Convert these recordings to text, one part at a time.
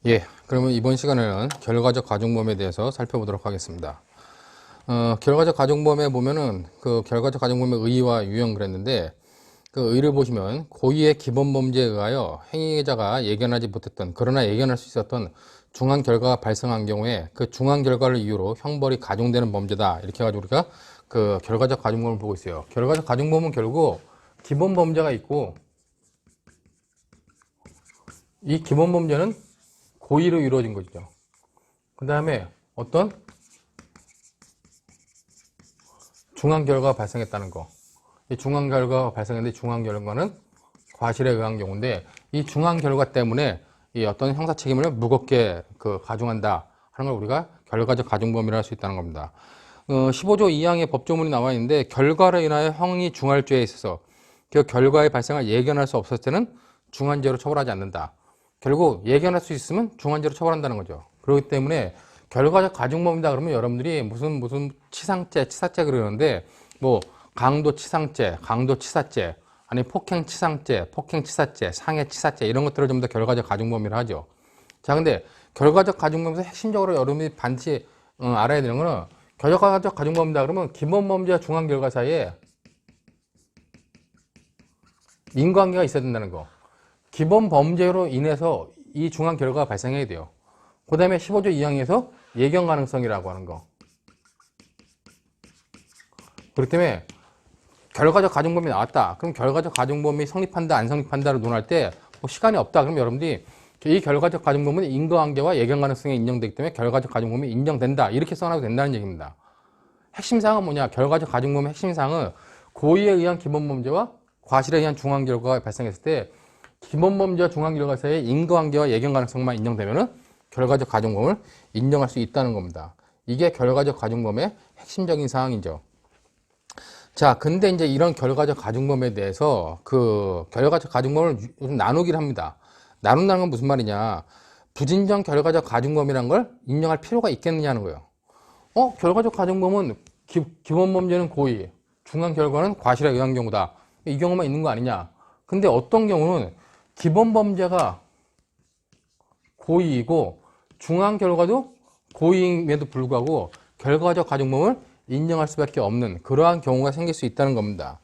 예, 그러면 이번 시간에는 결과적 가중범에 대해서 살펴보도록 하겠습니다. 결과적 가중범에 보면은 그 결과적 가중범의 의의와 유형 그랬는데 그 의의를 보시면 고의의 기본 범죄에 의하여 행위자가 예견하지 못했던 그러나 예견할 수 있었던 중한 결과가 발생한 경우에 그 중한 결과를 이유로 형벌이 가중되는 범죄다 이렇게 해가지고 우리가 그 결과적 가중범을 보고 있어요. 결과적 가중범은 결국 기본 범죄가 있고 이 기본 범죄는 고의로 이루어진 거죠. 그 다음에 어떤 중한 결과가 발생했다는 거. 이 중한 결과가 발생했는데 중한 결과는 과실에 의한 경우인데 이 중한 결과 때문에 이 어떤 형사 책임을 무겁게 가중한다 하는 걸 우리가 결과적 가중범위를 할 수 있다는 겁니다. 15조 2항의 법조문이 나와 있는데 결과로 인하여 형이 중할 죄에 있어서 그 결과의 발생을 예견할 수 없었을 때는 중한죄로 처벌하지 않는다. 결국 예견할 수 있으면 중한죄로 처벌한다는 거죠. 그렇기 때문에 결과적 가중범이다 그러면 여러분들이 무슨 치상죄, 치사죄 그러는데 뭐 강도 치상죄, 강도 치사죄, 아니 폭행 치상죄, 폭행 치사죄, 상해 치사죄 이런 것들을 전부 다 결과적 가중범위를 하죠. 자, 근데 결과적 가중범위에서 핵심적으로 여러분이 반드시 알아야 되는 거는 결과적 가중범위다 그러면 기본 범죄와 중한 결과 사이에 인과관계가 있어야 된다는 거. 기본 범죄로 인해서 이 중한 결과가 발생해야 돼요. 그 다음에 15조 2항에서 예견 가능성이라고 하는 거. 그렇기 때문에 결과적 가중범위 나왔다. 그럼 결과적 가중범위 성립한다, 안 성립한다를 논할 때 뭐 시간이 없다. 그럼 여러분들이 이 결과적 가중범위는 인과관계와 예견 가능성이 인정되기 때문에 결과적 가중범위 인정된다. 이렇게 써놔도 된다는 얘기입니다. 핵심사항은 뭐냐? 결과적 가중범위 핵심사항은 고의에 의한 기본 범죄와 과실에 의한 중한 결과가 발생했을 때 기본 범죄와 중한 결과 사이의 인과관계와 예견 가능성만 인정되면은 결과적 가중범을 인정할 수 있다는 겁니다. 이게 결과적 가중범의 핵심적인 사항이죠. 자, 근데 이제 이런 결과적 가중범에 대해서 그 결과적 가중범을 좀 나누기를 합니다. 나눈다는 건 무슨 말이냐? 부진정 결과적 가중범이라는 걸 인정할 필요가 있겠느냐는 거예요. 결과적 가중범은 기본 범죄는 고의, 중한 결과는 과실에 의한 경우다. 이 경우만 있는 거 아니냐? 근데 어떤 경우는 기본 범죄가 고의이고 중한 결과도 고의임에도 불구하고 결과적 가중범을 인정할 수밖에 없는 그러한 경우가 생길 수 있다는 겁니다.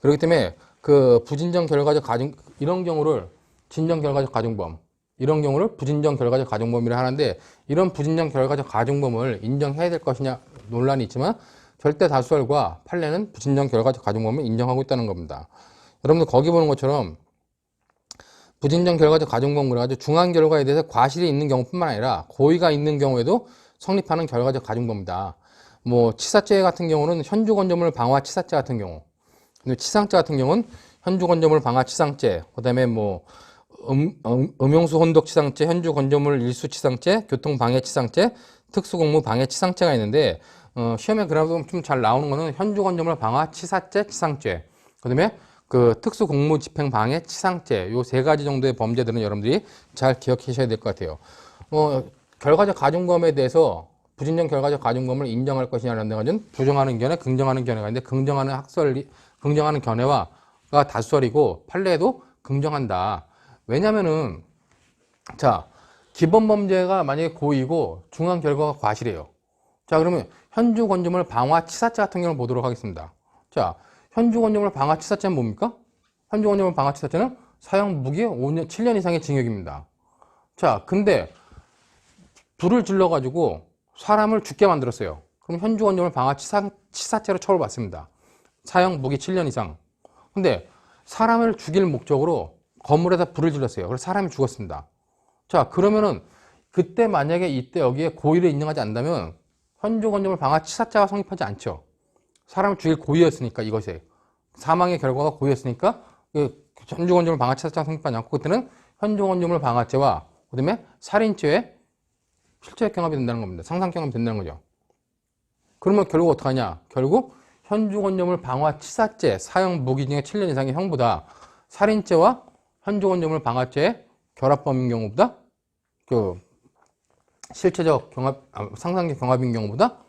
그렇기 때문에 그 부진정 결과적 가중 이런 경우를 진정 결과적 가중범 이런 경우를 부진정 결과적 가중범이라 하는데 이런 부진정 결과적 가중범을 인정해야 될 것이냐 논란이 있지만 절대 다수설과 판례는 부진정 결과적 가중범을 인정하고 있다는 겁니다. 여러분들 거기 보는 것처럼 부진정 결과적 가중범 그래가지고 중한 결과에 대해서 과실이 있는 경우뿐만 아니라 고의가 있는 경우에도 성립하는 결과적 가중범이다. 뭐 치사죄 같은 경우는 현주건조물 방화 치사죄 같은 경우, 근데 치상죄 같은 경우는 현주건조물 방화 치상죄, 그다음에 뭐 음용수 혼독 치상죄, 현주건조물 일수 치상죄, 교통방해 치상죄, 특수공무 방해 치상죄가 있는데 시험에 그래도 좀 잘 나오는 거는 현주건조물 방화 치사죄, 치상죄, 그다음에 그 특수공무 집행 방해 치상죄 요 세 가지 정도의 범죄들은 여러분들이 잘 기억하셔야 될 것 같아요. 결과적 가중범에 대해서 부진정 결과적 가중범을 인정할 것이냐라는 것은 부정하는 견해, 긍정하는 견해가 있는데 긍정하는 견해가 다수설이고 판례에도 긍정한다. 왜냐면은 자 기본 범죄가 만약에 고의고 중한 결과가 과실이에요. 자 그러면 현주건조물 방화 치사죄 같은 경우를 보도록 하겠습니다. 자 현주건조물 방화 치사죄는 뭡니까? 현주건조물 방화 치사죄는 사형 무기 5년, 7년 이상의 징역입니다. 자 근데 불을 질러가지고 사람을 죽게 만들었어요. 그럼 현주건조물 방화 치사죄로 처벌받습니다. 사형 무기 7년 이상. 근데 사람을 죽일 목적으로 건물에다 불을 질렀어요. 그래서 사람이 죽었습니다. 자, 그러면은 그때 만약에 이때 여기에 고의를 인정하지 않는다면 현주건조물 방화 치사죄가 성립하지 않죠. 사람을 죽일 고의였으니까 이것이 사망의 결과가 고의였으니까 현주건조물 방화 치사죄가 성립하지 않고 그때는 현주건조물 방화죄와 그다음에 살인죄에 실제 경합이 된다는 겁니다. 상상 경합이 된다는 거죠. 그러면 결국 어떡하냐? 결국 현주건조물 방화 치사죄 사형 무기징역 7년 이상의 형보다 살인죄와 현주건조물 방화죄의 결합범인 경우보다 그 실체적 경합, 상상적 경합인 경우보다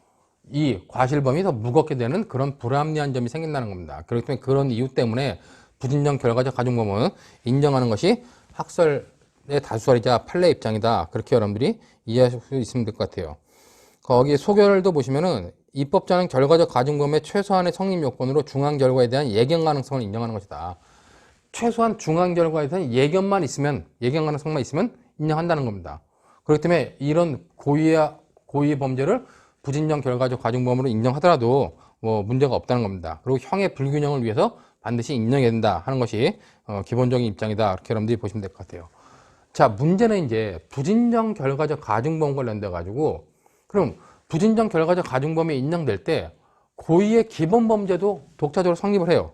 이 과실범이 더 무겁게 되는 그런 불합리한 점이 생긴다는 겁니다. 그렇기 때문에 그런 이유 때문에 부진정 결과적 가중범은 인정하는 것이 학설 다수설이자 판례 입장이다. 그렇게 여러분들이 이해하실 수 있으면 될 것 같아요. 거기 소결도 보시면은 입법자는 결과적 가중범의 최소한의 성립 요건으로 중한 결과에 대한 예견 가능성을 인정하는 것이다. 최소한 중한 결과에 대한 예견 가능성만 있으면 인정한다는 겁니다. 그렇기 때문에 이런 고의의 범죄를 부진정 결과적 가중범으로 인정하더라도 뭐 문제가 없다는 겁니다. 그리고 형의 불균형을 위해서 반드시 인정해야 된다 하는 것이 기본적인 입장이다. 이렇게 여러분들이 보시면 될 것 같아요. 자, 문제는 이제 부진정 결과적 가중범 관련돼 가지고 그럼 부진정 결과적 가중범이 인정될 때 고의의 기본 범죄도 독자적으로 성립을 해요.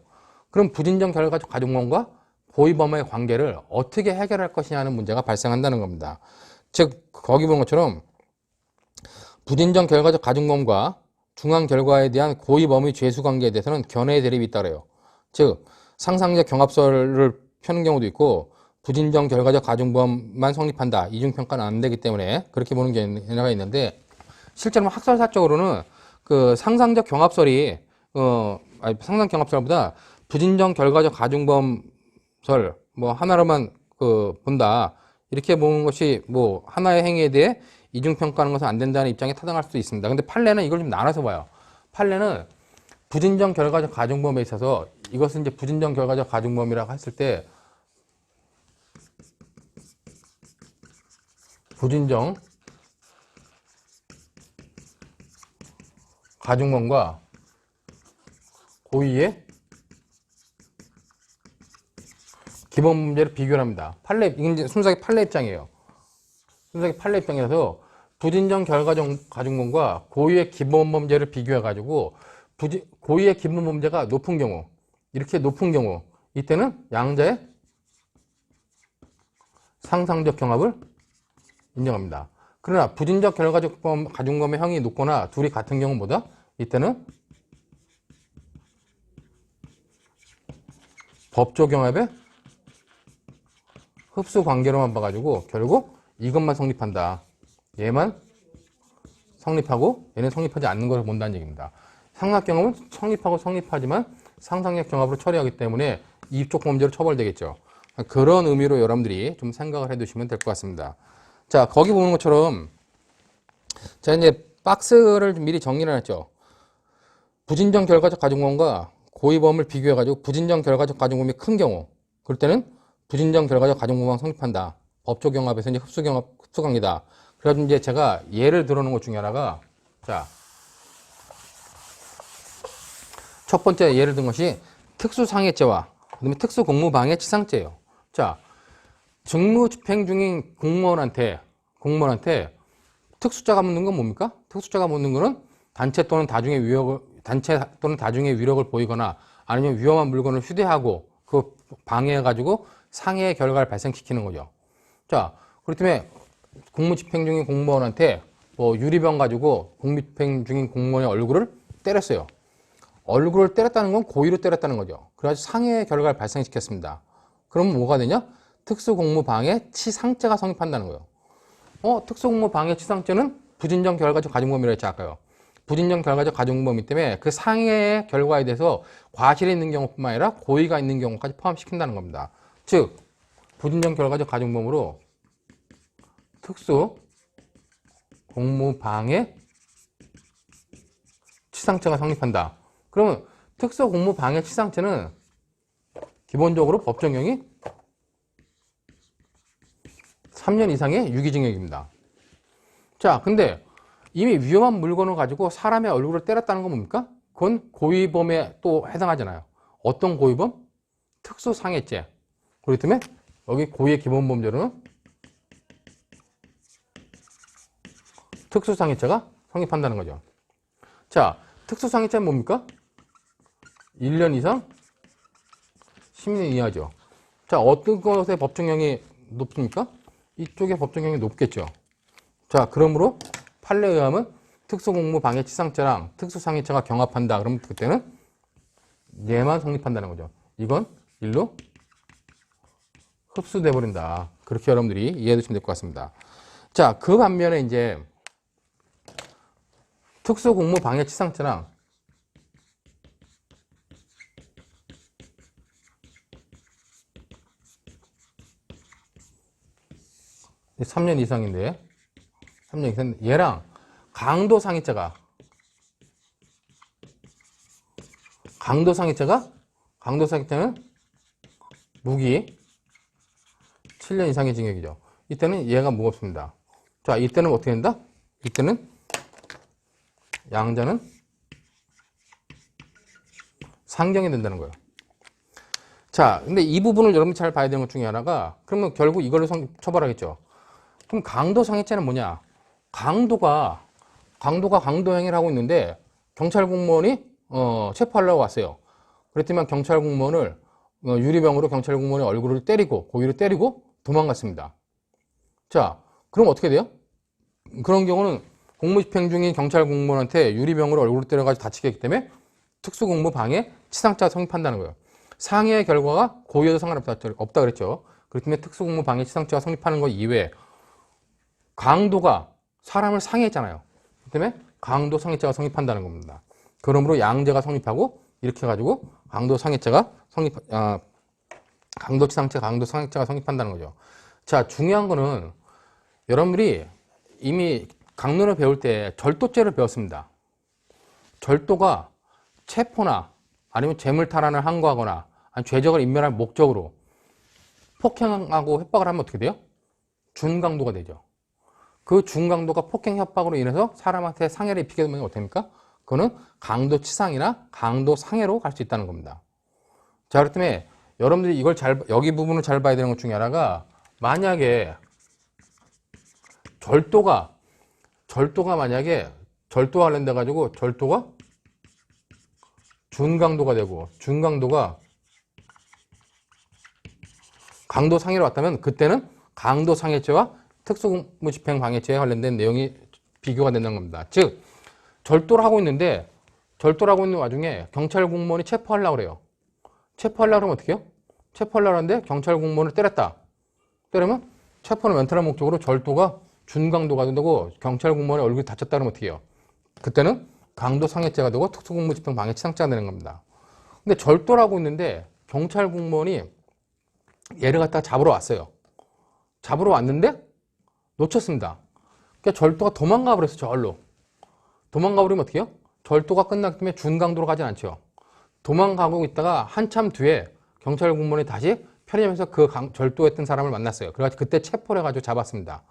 그럼 부진정 결과적 가중범과 고의범의 관계를 어떻게 해결할 것이냐는 문제가 발생한다는 겁니다. 즉 거기 본 것처럼 부진정 결과적 가중범과 중한 결과에 대한 고의범의 죄수 관계에 대해서는 견해의 대립이 있다래요. 즉 상상적 경합설을 펴는 경우도 있고 부진정 결과적 가중범만 성립한다. 이중평가는 안 되기 때문에 그렇게 보는 견해가 있는데 실제로 학설사적으로는 그 상상적 경합설이 상상 경합설보다 부진정 결과적 가중범설 뭐 하나로만 본다. 이렇게 보는 것이 뭐 하나의 행위에 대해 이중평가하는 것은 안 된다는 입장에 타당할 수도 있습니다. 근데 판례는 이걸 좀 나눠서 봐요. 판례는 부진정 결과적 가중범에 있어서 이것은 이제 부진정 결과적 가중범이라고 했을 때 부진정 가중범과 고의의 기본 문제를 비교를 합니다. 이건 이제 순수하게 판례 입장이에요. 순수하게 판례 입장이라서 부진정 결과적 가중범과 고의의 기본 범죄를 비교해가지고 고의의 기본 범죄가 높은 경우, 이렇게 높은 경우, 이때는 양자의 상상적 경합을 인정합니다. 그러나 부진적 결과적 가중범의 형이 높거나 둘이 같은 경우보다 이때는 법조 경합의 흡수 관계로만 봐가지고 결국 이것만 성립한다. 얘만 성립하고 얘는 성립하지 않는 것을 본다는 얘기입니다. 상상 경합은 성립하고 성립하지만 상상력 경합으로 처리하기 때문에 이쪽 범죄로 처벌되겠죠. 그런 의미로 여러분들이 좀 생각을 해두시면 될 것 같습니다. 자, 거기 보는 것처럼 자 이제 박스를 미리 정리를 해놨죠. 부진정 결과적 가중범과 고의범을 비교해가지고 부진정 결과적 가중범이 큰 경우 그럴 때는 부진정 결과적 가중범만 성립한다. 법조 경합에서 이제 흡수관계다. 그래가지고 이제 제가 예를 들어놓은 것 중에 하나가 자 첫 번째 예를 든 것이 특수상해죄와 그다음에 특수공무방해 치상죄예요. 자 직무집행 중인 공무원한테 특수자가 묻는 건 뭡니까? 특수자가 묻는 거는 단체 또는 다중의 위력을 보이거나 아니면 위험한 물건을 휴대하고 그 방해해가지고 상해의 결과를 발생시키는 거죠. 자, 그렇기 때문에 공무집행 중인 공무원한테 뭐 유리병 가지고 공무집행 중인 공무원의 얼굴을 때렸어요. 얼굴을 때렸다는 건 고의로 때렸다는 거죠. 그래가지고 상해의 결과를 발생시켰습니다. 그럼 뭐가 되냐? 특수공무방해 치상죄가 성립한다는 거예요. 특수공무방해 치상죄는 부진정 결과적 가중범이라고 했지 아까요. 부진정 결과적 가중범이기 때문에 그 상해의 결과에 대해서 과실이 있는 경우뿐만 아니라 고의가 있는 경우까지 포함시킨다는 겁니다. 즉 부진정 결과적 가중범으로 특수공무방해 치상죄가 성립한다. 그러면 특수공무방해 치상죄는 기본적으로 법정형이 3년 이상의 유기징역입니다. 자, 근데 이미 위험한 물건을 가지고 사람의 얼굴을 때렸다는 건 뭡니까? 그건 고의범에 또 해당하잖아요. 어떤 고의범? 특수상해죄. 그렇기 때문에 여기 고의의 기본범죄로는 특수상해죄가 성립한다는 거죠. 자, 특수상해죄는 뭡니까? 1년 이상 10년 이하죠. 자, 어떤 것의 법정형이 높습니까? 이쪽의 법정형이 높겠죠. 자, 그러므로 판례에 의하면 특수공무방해치상죄랑 특수상해죄가 경합한다. 그러면 그때는 얘만 성립한다는 거죠. 이건 일로 흡수돼 버린다. 그렇게 여러분들이 이해해 두시면 될 것 같습니다. 자, 그 반면에 이제 특수공무방해치상죄랑 3년 이상인데 3년 이상 얘랑 강도 상해죄가 강도상해죄는 무기 7년 이상의 징역이죠. 이때는 얘가 무겁습니다. 자, 이때는 어떻게 된다? 이때는 양자는 상경이 된다는 거예요. 자, 근데 이 부분을 여러분이 잘 봐야 되는 것 중에 하나가, 그러면 결국 이걸로 처벌하겠죠. 그럼 강도상해죄는 뭐냐? 강도가 강도행위를 하고 있는데 경찰 공무원이 체포하려고 왔어요. 그랬더니 경찰 공무원을 유리병으로 경찰 공무원의 얼굴을 때리고 고의로 때리고 도망갔습니다. 자, 그럼 어떻게 돼요? 그런 경우는 공무집행 중인 경찰 공무원한테 유리병으로 얼굴을 때려가지고 다치게 했기 때문에 특수공무방해 치상죄가 성립한다는 거예요. 상해의 결과가 고의여도 상관없다 그랬죠. 그렇기 때문에 특수공무방해 치상죄가 성립하는 것 이외에 강도가 사람을 상해했잖아요. 그렇기 때문에 강도상해죄가 성립한다는 겁니다. 그러므로 양죄가 성립하고 이렇게 해가지고 강도상해죄가 강도치상죄, 강도상해죄가 성립한다는 거죠. 자, 중요한 거는 여러분들이 이미 강론을 배울 때 절도죄를 배웠습니다. 절도가 체포나 아니면 재물 탈환을 항거하거나 아니면 죄적을 인멸할 목적으로 폭행하고 협박을 하면 어떻게 돼요? 준강도가 되죠. 그 준강도가 폭행 협박으로 인해서 사람한테 상해를 입히게 되면 어떻게 됩니까? 그거는 강도치상이나 강도상해로 갈 수 있다는 겁니다. 자, 그렇기 때문에 여러분들이 이걸 여기 부분을 잘 봐야 되는 것 중에 하나가, 만약에 절도가 만약에 절도와 관련돼 가지고 절도가 준강도가 되고 준강도가 강도상해로 왔다면 그때는 강도상해죄와 특수공무집행방해죄에 관련된 내용이 비교가 된다는 겁니다. 즉, 절도를 하고 있는 와중에 경찰 공무원이 체포하려고 그래요. 체포하려고 그러면 어떻게 해요? 체포하려고 하는데 경찰 공무원을 때렸다. 때리면 체포는 멘탈한 목적으로 절도가 준강도가 되고 경찰 공무원의 얼굴이 다쳤다 그러면 어떻게 해요? 그때는 강도상해죄가 되고 특수공무집행방해치상죄가 되는 겁니다. 근데 절도를 하고 있는데 경찰 공무원이 얘를 갖다가 잡으러 왔어요. 잡으러 왔는데 놓쳤습니다. 그러니까 절도가 도망가 버렸어요. 저걸로. 도망가 버리면 어떻게 해요? 절도가 끝났기 때문에 준강도로 가진 않죠. 도망가고 있다가 한참 뒤에 경찰 공무원이 다시 편의점에서 그 절도했던 사람을 만났어요. 그래가지고 그때 체포를 해가지고 잡았습니다.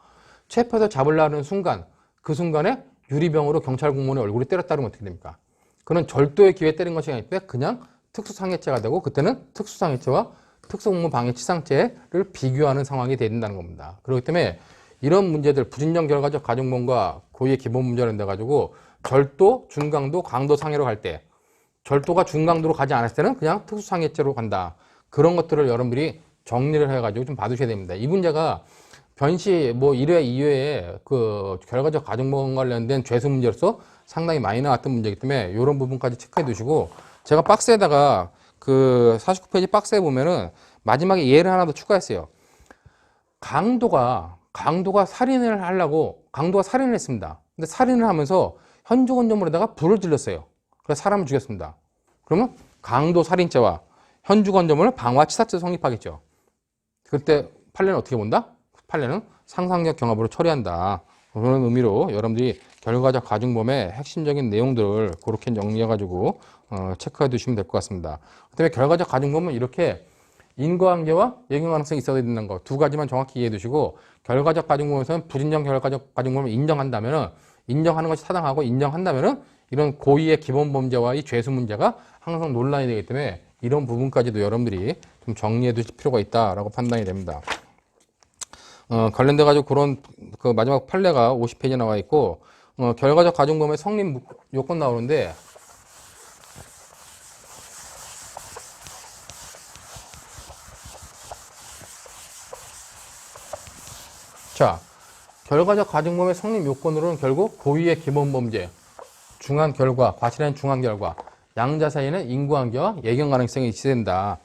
체포해서 잡으려는 순간, 그 순간에 유리병으로 경찰 공무원의 얼굴이 때렸다 그러면 어떻게 됩니까? 그는 절도의 기회에 때린 것이 아니기 때문에 그냥 특수상해죄가 되고, 그때는 특수상해죄와 특수공무방해치상죄를 비교하는 상황이 된다는 겁니다. 그렇기 때문에 이런 문제들, 부진정 결과적 가중범과 고의의 기본 문제를 내가지고 절도, 준강도, 강도상해로 갈 때, 절도가 준강도로 가지 않았을 때는 그냥 특수상해죄로 간다. 그런 것들을 여러분들이 정리를 해가지고 좀 봐두셔야 됩니다. 이 문제가 변시 1회, 2회에 그 결과적 가중범 관련된 죄수 문제로서 상당히 많이 나왔던 문제이기 때문에 이런 부분까지 체크해 두시고, 제가 박스에다가 그 49페이지 박스에 보면은 마지막에 예를 하나 더 추가했어요. 강도가 살인을 하려고 강도가 살인을 했습니다. 근데 살인을 하면서 현주건조물에다가 불을 질렀어요. 그래서 사람을 죽였습니다. 그러면 강도 살인죄와 현주건조물 방화치사죄 성립하겠죠. 그때 판례는 어떻게 본다? 판례는 상상력 경합으로 처리한다. 그런 의미로 여러분들이 결과적 가중범의 핵심적인 내용들을 그렇게 정리해가지고 체크해 두시면 될 것 같습니다. 그다음에 결과적 가중범은 이렇게 인과관계와 예견 가능성이 있어야 된다는 거 두 가지만 정확히 이해해 두시고, 결과적 가중범에서는 부진정 결과적 가중범을 인정하는 것이 타당하고 인정한다면은 이런 고의의 기본 범죄와 이 죄수 문제가 항상 논란이 되기 때문에 이런 부분까지도 여러분들이 좀 정리해 두실 필요가 있다라고 판단이 됩니다. 관련돼 가지고 그런 그 마지막 판례가 50페이지에 나와 있고, 결과적 가중범의 성립 요건 나오는데, 자, 결과적 가중범의 성립 요건으로는 결국 고의의 기본 범죄, 중한 결과, 과실한 중한 결과, 양자 사이에는 인과관계와 예견 가능성이 있어야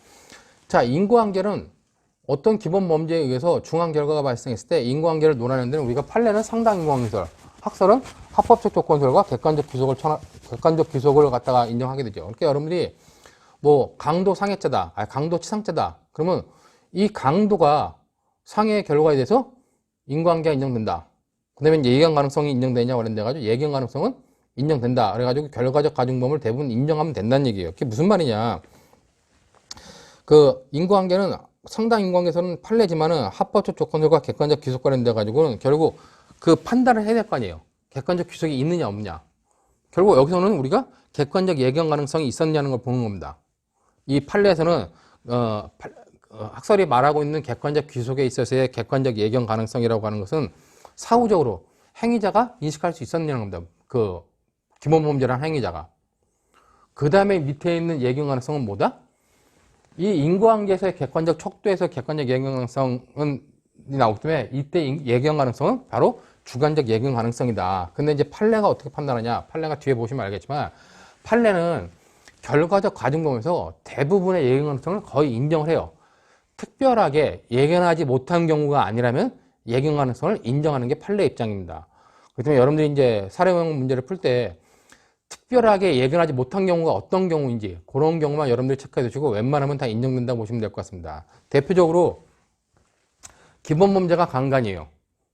자, 인과관계는 어떤 기본 범죄에 의해서 중한 결과가 발생했을 때 인과관계를 논하는 데는 우리가 판례는 상당 인과관계설, 학설은 합법적 조건설과 객관적 귀속을 갖다가 인정하게 되죠. 그러니까 여러분들이 강도 상해죄다, 강도 치상죄다. 그러면 이 강도가 상해의 결과에 대해서 인과관계가 인정된다. 그 다음에 예견 가능성이 인정되냐 관련돼가지고 예견 가능성은 인정된다. 그래가지고 결과적 가중범을 대부분 인정하면 된다는 얘기예요. 그게 무슨 말이냐. 그 인과관계는 상당 인과관계에서는 판례지만은 합법적 조건들과 객관적 귀속 관련돼가지고는 결국 그 판단을 해야 될 거 아니에요. 객관적 귀속이 있느냐 없느냐. 결국 여기서는 우리가 객관적 예견 가능성이 있었냐는 걸 보는 겁니다. 이 판례에서는 학설이 말하고 있는 객관적 귀속에 있어서의 객관적 예견 가능성이라고 하는 것은 사후적으로 행위자가 인식할 수 있었냐는 겁니다. 그 기본범죄란 행위자가. 그 다음에 밑에 있는 예견 가능성은 뭐다? 이 인과관계에서의 객관적 척도에서 객관적 예견 가능성은 나오기 때문에 이때 예견 가능성은 바로 주관적 예견 가능성이다. 근데 이제 판례가 어떻게 판단하냐? 판례가 뒤에 보시면 알겠지만 판례는 결과적 가중범에서 대부분의 예견 가능성을 거의 인정을 해요. 특별하게 예견하지 못한 경우가 아니라면 예견 가능성을 인정하는 게 판례 입장입니다. 그렇기 때문에 여러분들이 이제 사례형 문제를 풀 때 특별하게 예견하지 못한 경우가 어떤 경우인지 그런 경우만 여러분들이 체크해 두시고 웬만하면 다 인정된다고 보시면 될 것 같습니다. 대표적으로 기본범죄가 강간이에요.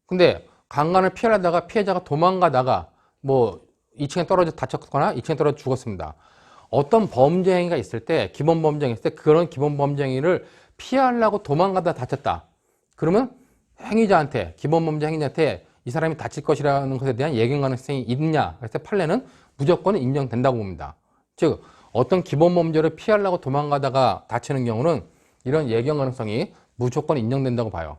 근데 강간을 피하려다가 피해자가 도망가다가 뭐 2층에 떨어져 다쳤거나 2층에 떨어져 죽었습니다. 어떤 범죄 행위가 있을 때 기본범죄 행위 있을 때 그런 기본범죄 행위를 피하려고 도망가다 다쳤다. 그러면 행위자한테 기본범죄 행위자한테 이 사람이 다칠 것이라는 것에 대한 예견 가능성이 있느냐. 그래서 판례는 무조건 인정된다고 봅니다. 즉 어떤 기본범죄를 피하려고 도망가다가 다치는 경우는 이런 예견 가능성이 무조건 인정된다고 봐요.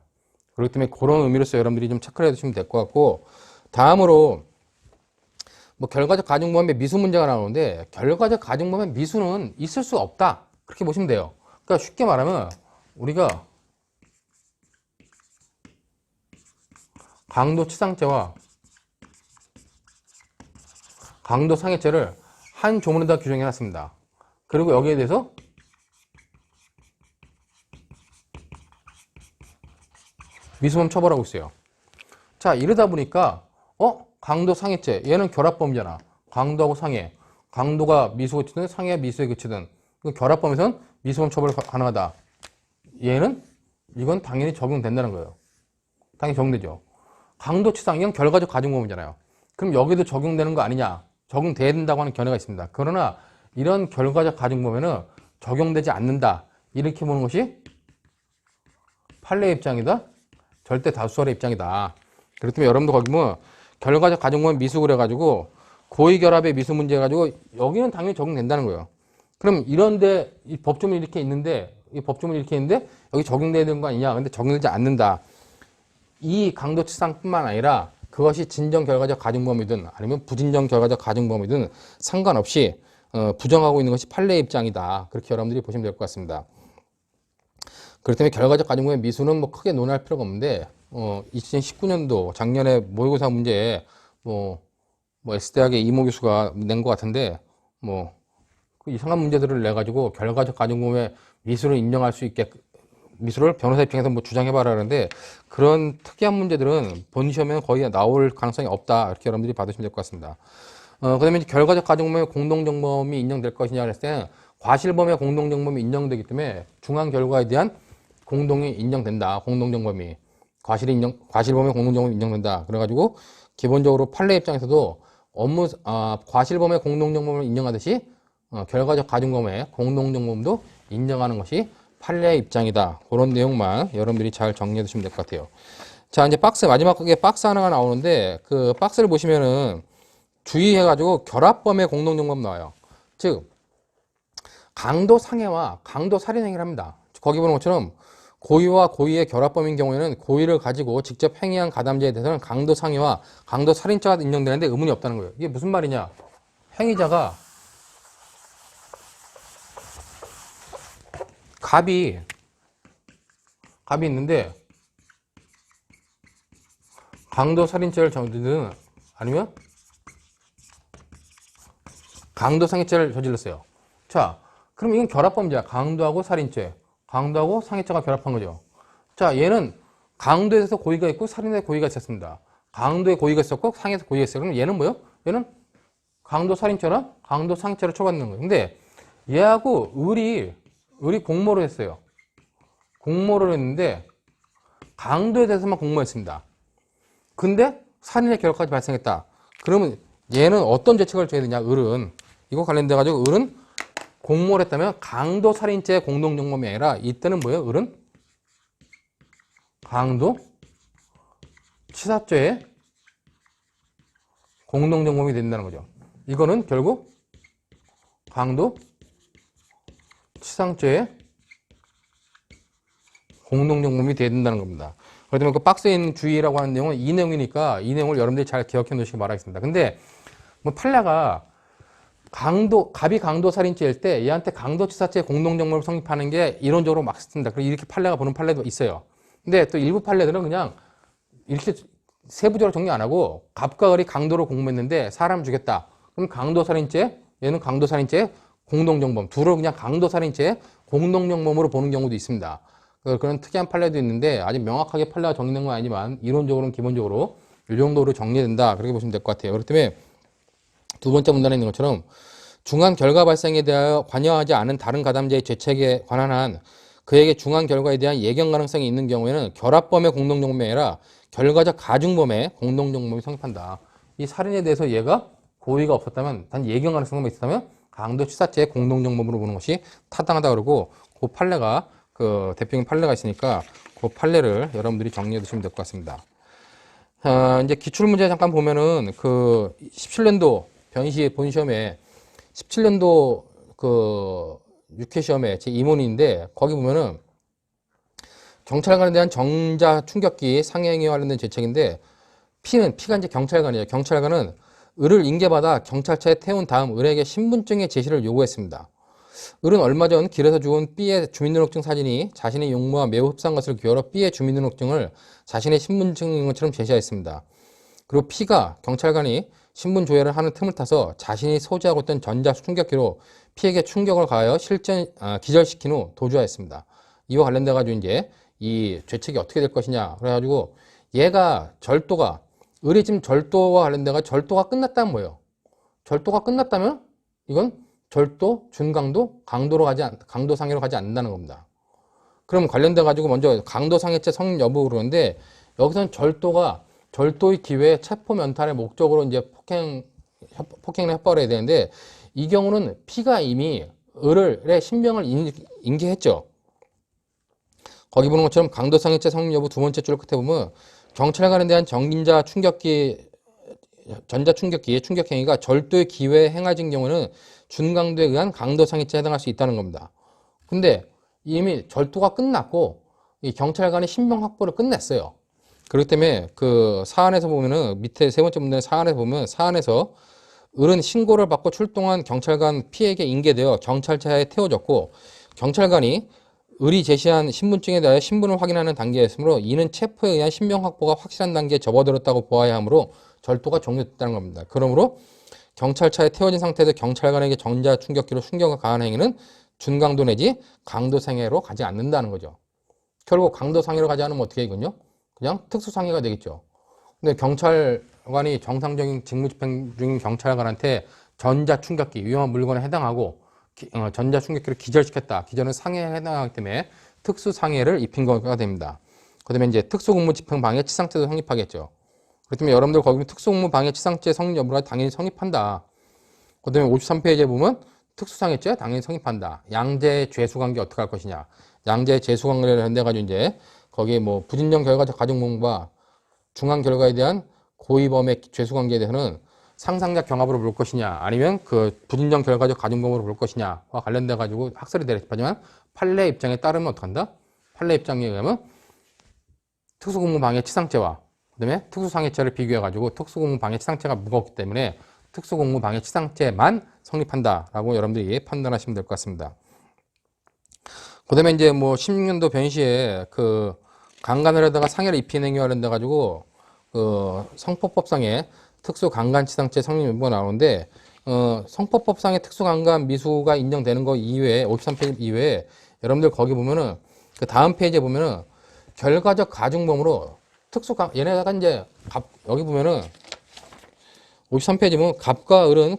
그렇기 때문에 그런 의미로서 여러분들이 좀 체크를 해두시면 될 것 같고, 다음으로 뭐 결과적 가중범의 미수 문제가 나오는데 결과적 가중범의 미수는 있을 수 없다. 그렇게 보시면 돼요. 그러니까 쉽게 말하면 우리가 강도치상죄와 강도상해죄를 한 조문에다 규정해 놨습니다. 그리고 여기에 대해서 미수범 처벌하고 있어요. 자, 이러다 보니까 강도상해죄 얘는 결합범죄잖아. 강도하고 상해, 강도가 미수에 그치든 상해가 미수에 그치든 결합범에서는 미수범 처벌 가능하다. 얘는 이건 당연히 적용된다는 거예요. 당연히 적용되죠. 강도치상 이건 결과적 가중범이잖아요. 그럼 여기도 적용되는 거 아니냐? 적용돼야 된다고 하는 견해가 있습니다. 그러나 이런 결과적 가중범에는 적용되지 않는다. 이렇게 보는 것이 판례의 입장이다. 절대 다수설의 입장이다. 그렇기 때문에 여러분도 거기 뭐 결과적 가중범 미수 그래가지고 고의결합의 미수 문제 가지고 여기는 당연히 적용된다는 거예요. 그럼 이런데 이 법조문이 이렇게 있는데 여기 적용돼야 되는 거 아니냐? 근데 적용되지 않는다. 이 강도치상뿐만 아니라 그것이 진정 결과적 가중범이든 아니면 부진정 결과적 가중범이든 상관없이 부정하고 있는 것이 판례의 입장이다. 그렇게 여러분들이 보시면 될 것 같습니다. 그렇기 때문에 결과적 가중범의 미수는 뭐 크게 논할 필요가 없는데 2019년도 작년에 모의고사 문제에 뭐 S대학의 이모 교수가 낸 것 같은데 그 이상한 문제들을 내가지고 결과적 가중범의 미수를 인정할 수 있게 미수를 변호사 입장에서 주장해봐라 하는데 그런 특이한 문제들은 본 시험에 거의 나올 가능성이 없다. 이렇게 여러분들이 받으시면 될 것 같습니다. 그 다음에 결과적 가중범의 공동정범이 인정될 것이냐 했을 때는 과실범의 공동정범이 인정되기 때문에 중한 결과에 대한 공동이 인정된다. 공동정범이. 과실범의 공동정범이 인정된다. 그래가지고 기본적으로 판례 입장에서도 과실범의 공동정범을 인정하듯이 결과적 가중범의 공동정범도 인정하는 것이 판례의 입장이다. 그런 내용만 여러분들이 잘 정리해 두시면 될 것 같아요. 자, 이제 마지막에 박스 하나가 나오는데 그 박스를 보시면은 주의해가지고 결합범의 공동정범 나와요. 즉, 강도 상해와 강도 살인 행위를 합니다. 거기 보는 것처럼 고의와 고의의 결합범인 경우에는 고의를 가지고 직접 행위한 가담죄에 대해서는 강도 상해와 강도 살인죄가 인정되는데 의문이 없다는 거예요. 이게 무슨 말이냐? 행위자가 갑이 있는데 강도 살인죄를 저지르든 아니면 강도 상해죄를 저질렀어요. 자, 그럼 이건 결합범죄야. 강도하고 살인죄, 강도하고 상해죄가 결합한 거죠. 자, 얘는 강도에 대해서 고의가 있고 살인에 대해서 고의가 있었습니다. 강도에 고의가 있었고 상해에서 고의가 있어요. 그럼 얘는 뭐예요? 얘는 강도 살인죄나 강도 상해죄를 처벌하는 거예요. 근데 얘하고 을이 공모를 했어요. 공모를 했는데 강도에 대해서만 공모했습니다. 근데 살인의 결과까지 발생했다. 그러면 얘는 어떤 죄책을 져야 되냐? 을은 이거 관련돼 가지고 을은 공모를 했다면 강도 살인죄의 공동정범이 아니라 이때는 뭐예요? 을은 강도 치사죄의 공동정범이 된다는 거죠. 이거는 결국 강도 치상죄의 공동정범이 돼야 된다는 겁니다. 그렇기 때문에 그 박스에 있는 주의라고 하는 내용은 이 내용이니까 이 내용을 여러분들이 잘 기억해 놓으시기 바라겠습니다. 근데 뭐 판례가 갑이 강도 살인죄일 때 얘한테 강도치사죄 공동정범을 성립하는 게 이론적으로 맞습니다. 그리고 이렇게 판례가 보는 판례도 있어요. 근데 또 일부 판례들은 그냥 이렇게 세부적으로 정리 안 하고 갑과 을이 강도로 공모했는데 사람 죽였다. 그럼 강도살인죄, 얘는 강도살인죄 공동정범, 둘을 그냥 강도살인죄 공동정범으로 보는 경우도 있습니다. 그런 특이한 판례도 있는데 아직 명확하게 판례가 정리된 건 아니지만 이론적으로는 기본적으로 이 정도로 정리된다. 그렇게 보시면 될 것 같아요. 그렇기 때문에 두 번째 문단에 있는 것처럼 중한 결과 발생에 대하여 관여하지 않은 다른 가담자의 죄책에 관한 한 그에게 중한 결과에 대한 예견 가능성이 있는 경우에는 결합범의 공동정범이 아니라 결과적 가중범의 공동정범이 성립한다. 이 살인에 대해서 얘가 고의가 없었다면 단 예견 가능성만 있었다면 강도치사죄의 공동정범으로 보는 것이 타당하다 그러고 그 판례가 그 대표적인 판례가 있으니까 그 판례를 여러분들이 정리해 두시면 될 것 같습니다. 이제 기출문제 잠깐 보면은 그 17년도 변시 본시험에 17년도 그 육회 시험에 제 2문인데 거기 보면은 경찰관에 대한 정자 충격기 상해행위와 관련된 죄책인데 피가 이제 경찰관이에요. 경찰관은 을을 인계받아 경찰차에 태운 다음 을에게 신분증의 제시를 요구했습니다. 을은 얼마 전 길에서 죽은 B의 주민등록증 사진이 자신의 용모와 매우 흡사한 것을 기울여 B의 주민등록증을 자신의 신분증인 것처럼 제시하였습니다. 그리고 P가 경찰관이 신분 조회를 하는 틈을 타서 자신이 소지하고 있던 전자 충격기로 P에게 충격을 가하여 기절시킨 후 도주하였습니다. 이와 관련돼 가지고 이제 이 죄책이 어떻게 될 것이냐 그래가지고 얘가 을이 지금 절도와 관련돼가 절도가 끝났다면 뭐예요? 절도가 끝났다면 이건 절도, 준강도, 강도상해로 가지 않는다는 겁니다. 그럼 관련돼 가지고 먼저 강도상해죄 성립 여부 그러는데 여기서는 절도의 기회에 체포 면탈의 목적으로 이제 폭행을 협박을 해야 되는데 이 경우는 P가 이미 을의 신병을 인계했죠. 거기 보는 것처럼 강도상해죄 성립 여부 두 번째 줄 끝에 보면 경찰관에 대한 전자 충격기의 충격행위가 절도의 기회에 행해진 경우는 준강도에 의한 강도상해죄에 해당할 수 있다는 겁니다. 근데 이미 절도가 끝났고 이 경찰관이 신병 확보를 끝냈어요. 그렇기 때문에 그 사안에서 보면은 밑에 세 번째 문제 사안에서 보면 사안에서 을은 신고를 받고 출동한 경찰관 P에게 인계되어 경찰차에 태워졌고 경찰관이 을이 제시한 신분증에 대하여 신분을 확인하는 단계였으므로 이는 체포에 의한 신병 확보가 확실한 단계에 접어들었다고 보아야 하므로 절도가 종료됐다는 겁니다. 그러므로 경찰차에 태워진 상태에서 경찰관에게 전자 충격기로 충격을 가한 행위는 준강도 내지 강도상해로 가지 않는다는 거죠. 결국 강도상해로 가지 않으면 어떻게 이건요? 그냥 특수상해가 되겠죠. 근데 경찰관이 정상적인 직무집행 중인 경찰관한테 전자 충격기, 위험한 물건에 해당하고 전자 충격기를 기절시켰다. 기절은 상해에 해당하기 때문에 특수상해를 입힌 거가 됩니다. 그 다음에 이제 특수공무집행방해 치상죄도 성립하겠죠. 그렇기 때문에 여러분들 거기 보면 특수공무방해 치상죄 성립 여부가 당연히 성립한다. 그 다음에 53페이지에 보면 특수상해죄 당연히 성립한다. 양재 죄수관계 어떻게 할 것이냐. 양재 죄수관계를 현대가지고 이제 거기에 뭐 부진정 결과적 가중공과 중한 결과에 대한 고의범의 죄수관계에 대해서는 상상자 경합으로 볼 것이냐 아니면 그 부진정 결과적 가중범으로 볼 것이냐와 관련돼 가지고 학설이 대립하지만 판례 입장에 따르면 어떡한다? 판례 입장에 의하면 특수공무방해 치상죄와 그다음에 특수상해죄를 비교해 가지고 특수공무방해 치상죄가 무겁기 때문에 특수공무방해 치상죄만 성립한다라고 여러분들이 판단하시면 될 것 같습니다. 그다음에 이제 뭐 16년도 변시에 그 강간을 하다가 상해를 입힌 행위와 관련돼 가지고 그 성폭법상의 특수강간치상죄 성립 여부가 나오는데 성폭법상의 특수강간 미수가 인정되는 거 이외에 53페이지 이외에 여러분들 거기 보면은 그 다음 페이지에 보면은 결과적 가중범으로 얘네가 이제 여기 보면은 53페이지 보면 갑과 을은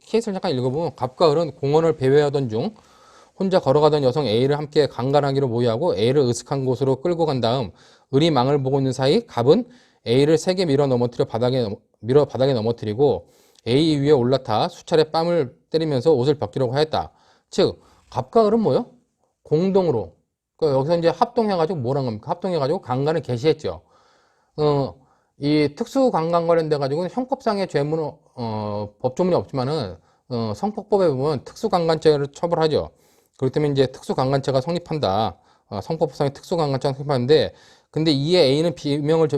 케이스를 잠깐 읽어보면 갑과 을은 공원을 배회하던 중 혼자 걸어가던 여성 A를 함께 강간하기로 모의하고 A를 으슥한 곳으로 끌고 간 다음 을이 망을 보고 있는 사이 갑은 A를 세게 밀어 바닥에 넘어뜨리고 A 위에 올라타 수차례 뺨을 때리면서 옷을 벗기려고 하였다. 즉 갑과 을은 뭐요? 공동으로 여기서 이제 합동해가지고 뭐란 겁니까? 합동해가지고 강간을 개시했죠. 이 특수 강간 관련돼 가지고는 형법상의 죄문은 법조문이 없지만은 성폭법에 보면 특수 강간죄를 처벌하죠. 그렇기 때문에 이제 특수 강간죄가 성립한다. 성폭법상의 특수 강간죄가 성립하는데, 근데 이에 A는 비명을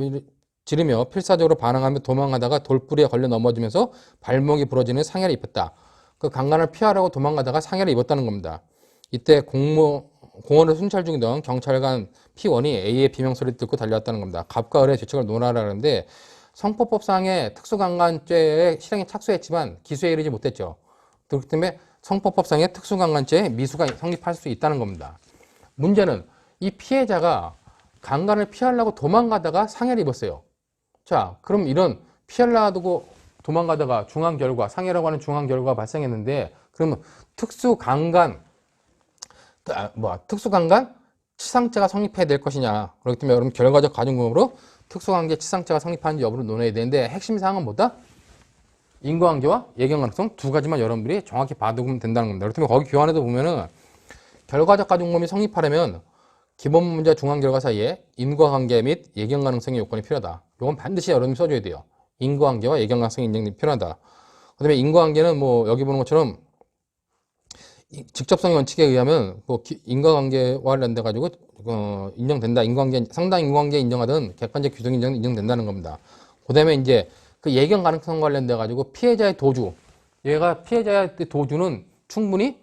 지르며 필사적으로 반항하며 도망하다가 돌부리에 걸려 넘어지면서 발목이 부러지는 상해를 입혔다. 그 강간을 피하려고 도망가다가 상해를 입었다는 겁니다. 이때 공원을 순찰 중이던 경찰관 P1이 A의 비명소리를 듣고 달려왔다는 겁니다. 갑과 을의 죄책을 논하라는데 성폭법상의 특수강간죄의 실행에 착수했지만 기소에 이르지 못했죠. 그렇기 때문에 성폭법상의 특수강간죄에 미수가 성립할 수 있다는 겁니다. 문제는 이 피해자가 강간을 피하려고 도망가다가 상해를 입었어요. 자, 그럼 이런 피하려고 도망가다가 중한 결과, 상해라고 하는 중한 결과가 발생했는데, 그러면 특수강간 치상죄가 성립해야 될 것이냐. 그렇기 때문에 여러분 결과적 가중금으로 특수관계 치상죄가 성립하는지 여부를 논해야 되는데, 핵심 사항은 뭐다? 인과관계와 예견가능성 두 가지만 여러분들이 정확히 봐두면 된다는 겁니다. 그렇기 때문에 거기 교환에도 보면은 결과적 가중금이 성립하려면 기본 문제와 중한 결과 사이에 인과관계 및 예견가능성의 요건이 필요하다. 이건 반드시 여러분이 써줘야 돼요. 인과관계와 예견가능성이 인정이 필요하다. 그 다음에 인과관계는 뭐 여기 보는 것처럼 직접성의 원칙에 의하면 인과관계와 관련돼 가지고 인정된다. 상당 인과관계 인정하든 객관적 규정 인정된다는 겁니다. 그다음에 이제 그 예견 가능성 관련돼 가지고 피해자의 도주, 얘가 피해자의 도주는 충분히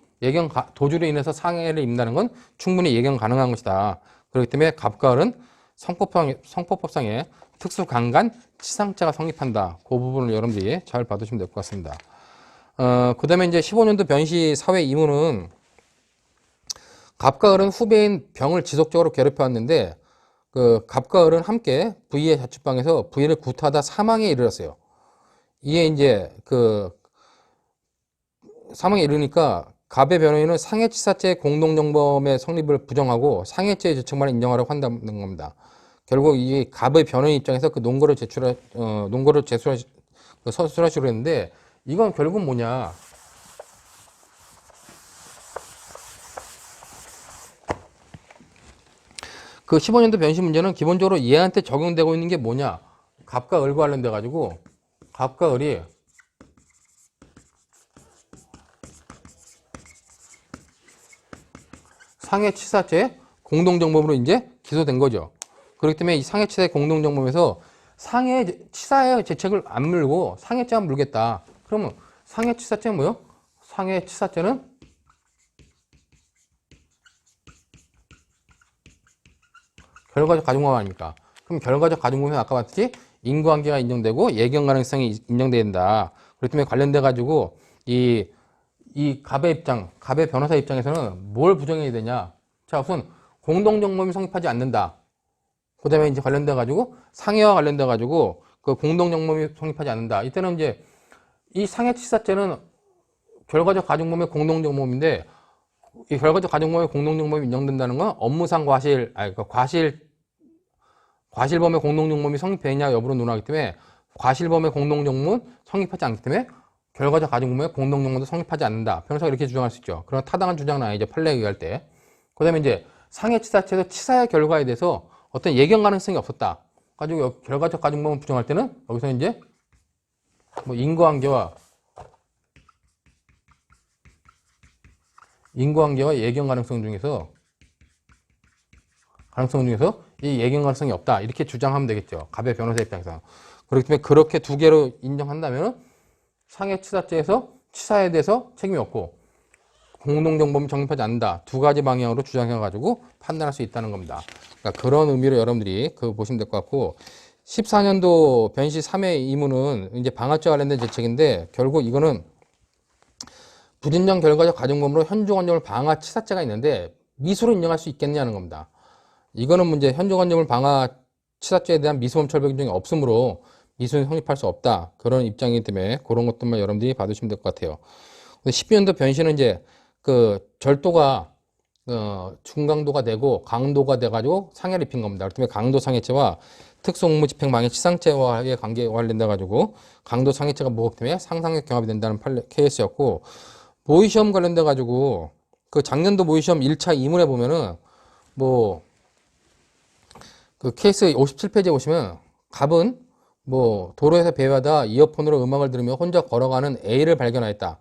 도주로 인해서 상해를 입는다는 건 충분히 예견 가능한 것이다. 그렇기 때문에 갑과 을은 성폭법상의 특수 강간 치상죄가 성립한다. 그 부분을 여러분들이 잘 봐두시면 될 것 같습니다. 그 다음에 이제 15년도 변시 사회 이문은 갑과 을은 후배인 병을 지속적으로 괴롭혀왔는데, 그 갑과 을은 함께 V의 자취방에서 V를 구타하다 사망에 이르렀어요. 이게 이제 그 사망에 이르니까 갑의 변호인은 상해치사죄 공동정범의 성립을 부정하고 상해죄의 죄책만 인정하라고 한다는 겁니다. 결국 이 갑의 변호인 입장에서 그 논거를 서술하시려 했는데, 이건 결국은 뭐냐. 그 15년도 변시 문제는 기본적으로 얘한테 적용되고 있는 게 뭐냐. 갑과 을과 관련돼 가지고 갑과 을이 상해치사죄 공동정범으로 이제 기소된 거죠. 그렇기 때문에 이 상해치사의 공동정범에서 상해치사의 죄책을 안 물고 상해죄만 물겠다. 그러면 상해치사죄는 뭐요? 상해치사죄는 결과적 가중범 아닙니까? 그럼 결과적 가중범은 아까 봤듯이 인과관계가 인정되고 예견 가능성이 인정돼야 된다. 그렇기 때문에 관련돼 가지고 이 갑의 변호사 입장에서는 뭘 부정해야 되냐? 자, 우선 공동정범이 성립하지 않는다. 그 다음에 이제 관련돼 가지고 상해와 관련돼 가지고 그 공동정범이 성립하지 않는다. 이때는 이제 이 상해치사죄는 결과적 가중범의 공동정범인데, 이 결과적 가중범의 공동정범이 인정된다는 건 업무상 과실범의 공동정범이 성립되느냐 여부를 논하기 때문에 과실범의 공동정범은 성립하지 않기 때문에 결과적 가중범의 공동정범도 성립하지 않는다. 변호사가 이렇게 주장할 수 있죠. 그러나 타당한 주장은 아니죠. 판례에 의할 때. 그 다음에 이제 상해치사죄에서 치사의 결과에 대해서 어떤 예견 가능성이 없었다. 가지고 결과적 가중범을 부정할 때는 여기서 이제 뭐 인과관계와 예견 가능성 중에서 이 예견 가능성이 없다. 이렇게 주장하면 되겠죠. 갑의 변호사 입장에서. 그렇기 때문에 그렇게 두 개로 인정한다면 상해치사죄에서 치사에 대해서 책임이 없고 공동정범이 성립하지 않는다. 두 가지 방향으로 주장해가지고 판단할 수 있다는 겁니다. 그러니까 그런 의미로 여러분들이 보시면 될 것 같고, 14년도 변시 3회 이문은 이제 방화죄와 관련된 죄책인데, 결국 이거는 부진정 결과적 가중범으로 현중원점을 방화치사죄가 있는데 미수로 인정할 수 있겠냐는 겁니다. 이거는 문제 현중원점을 방화치사죄에 대한 미수범 철벽 인정이 없으므로 미수는 성립할 수 없다. 그런 입장이기 때문에 그런 것들만 여러분들이 받으시면 될 것 같아요. 12년도 변시는 이제 그 절도가 중강도가 되고 강도가 돼가지고 상해를 입힌 겁니다. 그렇기 때문에 강도 상해죄와 특수옥무집행방해 치상죄와의 관계에 관련돼 가지고 강도 상해죄가 무겁기 때문에 상상력 경합이 된다는 케이스였고, 모의시험 관련돼 가지고 그 작년도 모의시험 1차 2문에 보면은 뭐 그 케이스 57페이지에 보시면 갑은 뭐 도로에서 배회하다 이어폰으로 음악을 들으며 혼자 걸어가는 A를 발견하였다.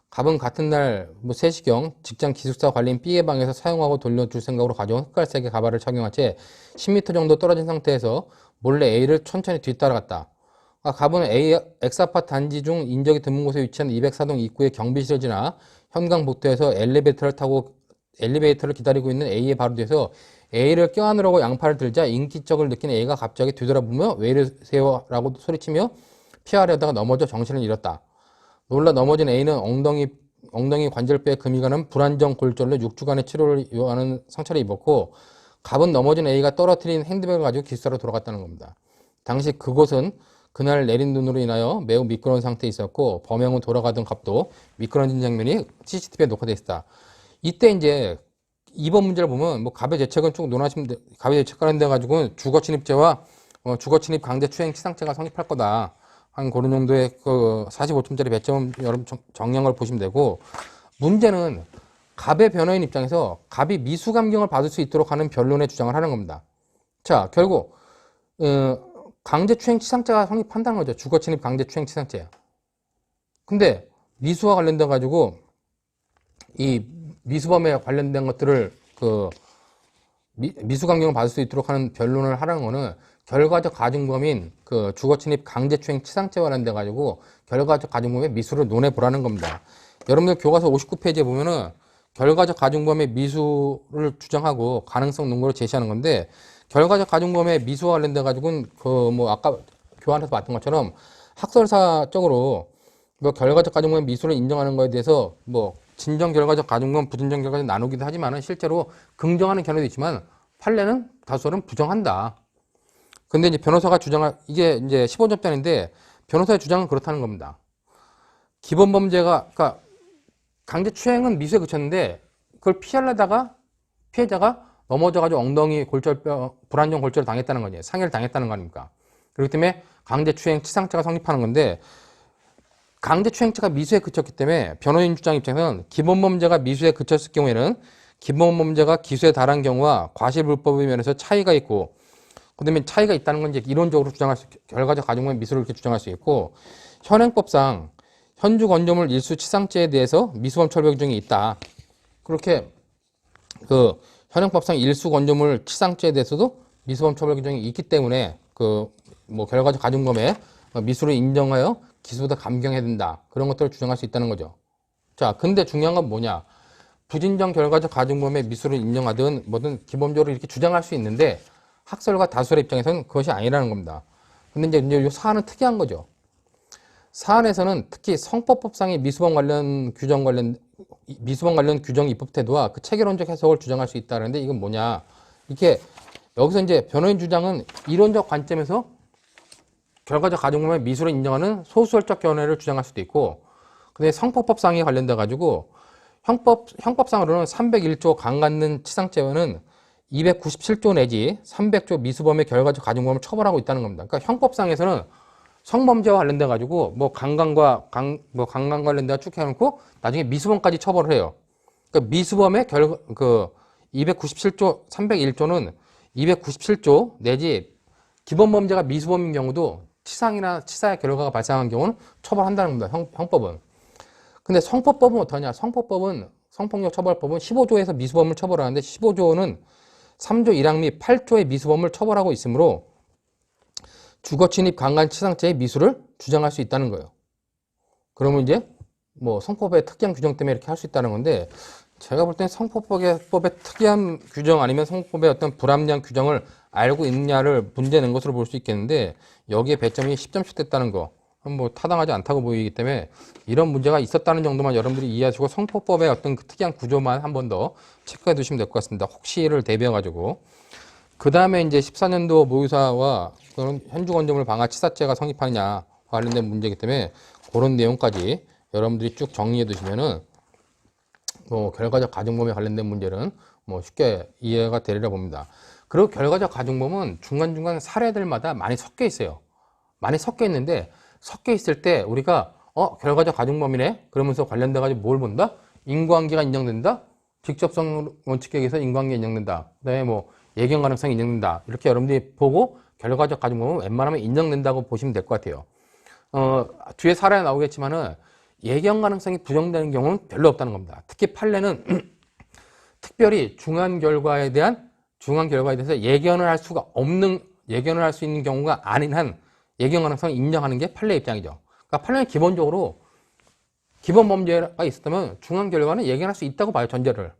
갑은 같은 날 뭐 3시경 직장 기숙사 관리인 B의 방에서 사용하고 돌려줄 생각으로 가져온 흑갈색의 가발을 착용한 채 10m 정도 떨어진 상태에서 몰래 A를 천천히 뒤따라갔다. 갑은 A X아파트 단지 중 인적이 드문 곳에 위치한 204동 입구의 경비실을 지나 현강복도에서 엘리베이터를 기다리고 있는 A의 바로 뒤에서 A를 껴안으려고 양팔을 들자 인기척을 느낀 A가 갑자기 뒤돌아보며 왜 이러세요? 라고 소리치며 피하려다가 넘어져 정신을 잃었다. 놀라 넘어진 A는 엉덩이 관절뼈에 금이 가는 불안정 골절로 6주간의 치료를 요하는 상처를 입었고, 갑은 넘어진 A가 떨어뜨린 핸드백을 가지고 기숙사로 돌아갔다는 겁니다. 당시 그곳은 그날 내린 눈으로 인하여 매우 미끄러운 상태에 있었고, 범행 후 돌아가던 갑도 미끄러진 장면이 CCTV에 녹화되어 있다. 이때 이제 2번 문제를 보면 뭐 갑의 죄책은 쭉 논하시면 갑의 죄책 관련돼 가지고 주거침입죄와 주거침입 강제추행 치상죄가 성립할 거다. 한 그런 정도의 그 45점짜리 배점 여러분 정리한 걸 보시면 되고, 문제는 갑의 변호인 입장에서 갑이 미수감경을 받을 수 있도록 하는 변론의 주장을 하는 겁니다. 자, 결국 강제추행 치상죄가 성립한다는 거죠. 주거침입 강제추행 치상죄. 근데 미수와 관련돼 가지고 이 미수범에 관련된 것들을 미수감경을 받을 수 있도록 하는 변론을 하라는 거는 결과적 가중범인 그 주거침입 강제추행 치상죄와 관련돼 가지고 결과적 가중범의 미수를 논해보라는 겁니다. 여러분들 교과서 59페이지에 보면은 결과적 가중범의 미수를 주장하고 가능성 논거를 제시하는 건데, 결과적 가중범의 미수와 관련돼 가지고는 그 뭐 아까 교환해서 봤던 것처럼 학설사적으로 뭐 결과적 가중범의 미수를 인정하는 거에 대해서 뭐 진정 결과적 가중범, 부진정 결과적 나누기도 하지만은 실제로 긍정하는 견해도 있지만 판례는 다수는 부정한다. 근데 이제 변호사가 이게 이제 15점짜리인데 변호사의 주장은 그렇다는 겁니다. 기본 범죄가, 그러니까 강제추행은 미수에 그쳤는데 그걸 피하려다가 피해자가 넘어져가지고 엉덩이 불안정 골절을 당했다는 거죠. 상해를 당했다는 거 아닙니까? 그렇기 때문에 강제추행 치상죄가 성립하는 건데, 강제추행죄가 미수에 그쳤기 때문에 변호인 주장 입장에서는 기본범죄가 미수에 그쳤을 경우에는 기본범죄가 기수에 달한 경우와 과실불법의 면에서 차이가 있고, 그다음에 차이가 있다는 건 이제 이론적으로 결과적 가중범의 미수를 이렇게 주장할 수 있고, 현행법상 현주 건조물 일수 치상죄에 대해서 미수범 처벌 규정이 있다. 그렇게 그 현행법상 일수 건조물 치상죄에 대해서도 미수범 처벌 규정이 있기 때문에 그 뭐 결과적 가중범의 미수를 인정하여 기수보다 감경해야 된다. 그런 것들을 주장할 수 있다는 거죠. 자, 근데 중요한 건 뭐냐? 부진정 결과적 가중범의 미수를 인정하든 뭐든 기본적으로 이렇게 주장할 수 있는데 학설과 다수의 입장에서는 그것이 아니라는 겁니다. 근데 이제 이 사안은 특이한 거죠. 사안에서는 특히 성법법상의 미수범 관련 규정 입법 태도와 그 체계론적 해석을 주장할 수 있다는데, 이건 뭐냐? 이렇게 여기서 이제 변호인 주장은 이론적 관점에서 결과적 가중범의 미수를 인정하는 소수설적 견해를 주장할 수도 있고, 근데 성법법상에 관련돼 가지고 형법상으로는 301조 강간는 치상죄는 297조 내지 300조 미수범의 결과적 가중범을 처벌하고 있다는 겁니다. 그러니까 형법상에서는 성범죄와 관련돼 가지고 뭐 강간과 관련돼 쭉 해놓고 나중에 미수범까지 처벌을 해요. 그러니까 미수범의 297조 301조는 297조 내지 기본범죄가 미수범인 경우도 치상이나 치사의 결과가 발생한 경우는 처벌한다는 겁니다. 형법은. 근데 성폭법은 어떠냐? 성폭력처벌법은 15조에서 미수범을 처벌하는데 15조는 3조 1항 및 8조의 미수범을 처벌하고 있으므로 주거침입 강간치상죄의 미수를 주장할 수 있다는 거예요. 그러면 이제 뭐 성폭법의 특이한 규정 때문에 이렇게 할 수 있다는 건데, 제가 볼 땐 성폭법의 특이한 규정 아니면 성폭법의 어떤 불합리한 규정을 알고 있느냐를 문제낸 것으로 볼 수 있겠는데, 여기에 배점이 10점씩 됐다는 거, 뭐 타당하지 않다고 보이기 때문에 이런 문제가 있었다는 정도만 여러분들이 이해하시고 성폭법의 어떤 그 특이한 구조만 한 번 더 체크해 두시면 될 것 같습니다. 혹시를 대비해 가지고. 그 다음에 이제 14년도 모의사와 그런 현주건조물 방화 치사죄가 성립하느냐 관련된 문제이기 때문에 그런 내용까지 여러분들이 쭉 정리해 두시면은 뭐 결과적 가중범에 관련된 문제는 뭐 쉽게 이해가 되리라 봅니다. 그리고 결과적 가중법은 중간중간 사례들마다 많이 섞여 있어요. 많이 섞여 있는데 섞여 있을 때 우리가 결과적 가중법이네 그러면서 관련돼 가지고 뭘 본다? 인과관계가 인정된다. 직접성 원칙에 의해서 인과관계 인정된다. 그다음에 뭐 예견 가능성이 인정된다. 이렇게 여러분들이 보고 결과적 가중법은 웬만하면 인정된다고 보시면 될 것 같아요. 뒤에 사례가 나오겠지만은 예견 가능성이 부정되는 경우는 별로 없다는 겁니다. 특히 판례는 특별히 중한 결과에 대해서 예견을 할 수 있는 경우가 아닌 한 예견 가능성을 인정하는 게 판례 입장이죠. 그러니까 판례는 기본적으로 기본 범죄가 있었다면 중한 결과는 예견할 수 있다고 봐요, 전제를.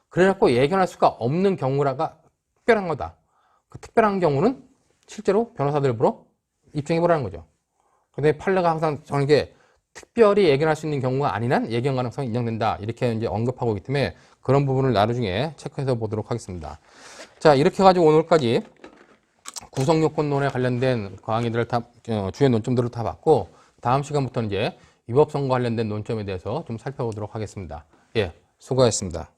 그래갖고 예견할 수가 없는 경우라가 특별한 거다. 그 특별한 경우는 실제로 변호사들 보러 입증해 보라는 거죠. 근데 판례가 항상 저는 이게 특별히 예견할 수 있는 경우가 아닌 한 예견 가능성이 인정된다. 이렇게 이제 언급하고 있기 때문에 그런 부분을 나중에 체크해서 보도록 하겠습니다. 자, 이렇게 가지고 오늘까지 구성요건론에 관련된 강의들을 주요 논점들을 다 봤고, 다음 시간부터는 이제 위법성과 관련된 논점에 대해서 좀 살펴보도록 하겠습니다. 예, 수고하셨습니다.